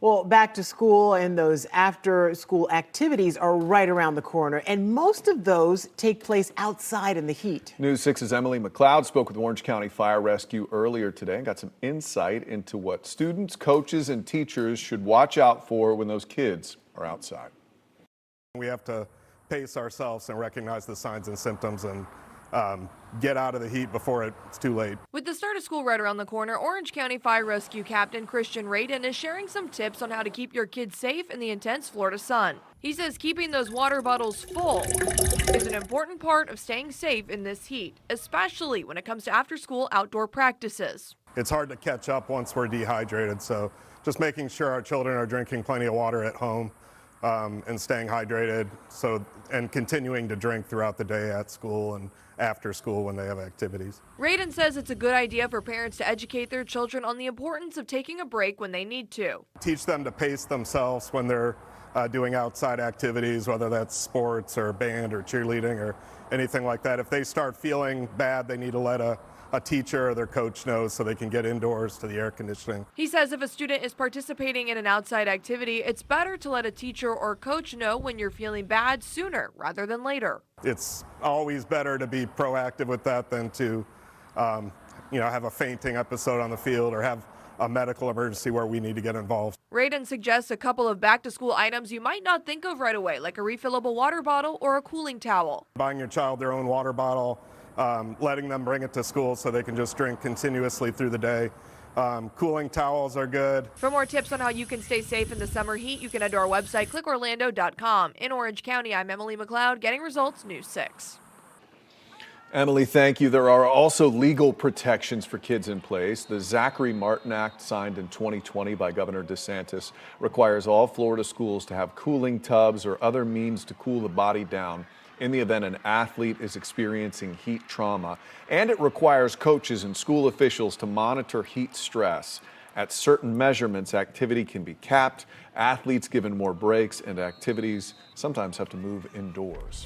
Well, back to school and those after school activities are right around the corner, and most of those take place outside in the heat. News 6's Emily McLeod spoke with Orange County Fire Rescue earlier today and got some insight into what students, coaches, and teachers should watch out for when those kids are outside. We have to pace ourselves and recognize the signs and symptoms and get out of the heat before it's too late. With the start of school right around the corner, Orange County Fire Rescue Captain Christian Radin is sharing some tips on how to keep your kids safe in the intense Florida sun. He says keeping those water bottles full is an important part of staying safe in this heat, especially when it comes to after-school outdoor practices. It's hard to catch up once we're dehydrated, so just making sure our children are drinking plenty of water at home and staying hydrated, and continuing to drink throughout the day at school and after school when they have activities. Radin says it's a good idea for parents to educate their children on the importance of taking a break when they need to. Teach them to pace themselves when they're doing outside activities, whether that's sports or band or cheerleading or anything like that. If they start feeling bad, they need to let a teacher or their coach know so they can get indoors to the air conditioning. He says if a student is participating in an outside activity, it's better to let a teacher or coach know when you're feeling bad sooner rather than later. It's always better to be proactive with that than to have a fainting episode on the field or have a medical emergency where we need to get involved. Radin suggests a couple of back-to-school items you might not think of right away, like a refillable water bottle or a cooling towel. Buying your child their own water bottle, letting them bring it to school so they can just drink continuously through the day. Cooling towels are good. For more tips on how you can stay safe in the summer heat, you can head to our website, clickorlando.com. In Orange County, I'm Emily McLeod, Getting Results, News 6. Emily, thank you. There are also legal protections for kids in place. The Zachary Martin Act, signed in 2020 by Governor DeSantis, requires all Florida schools to have cooling tubs or other means to cool the body down in the event an athlete is experiencing heat trauma. And it requires coaches and school officials to monitor heat stress. At certain measurements, activity can be capped, athletes given more breaks, and activities sometimes have to move indoors.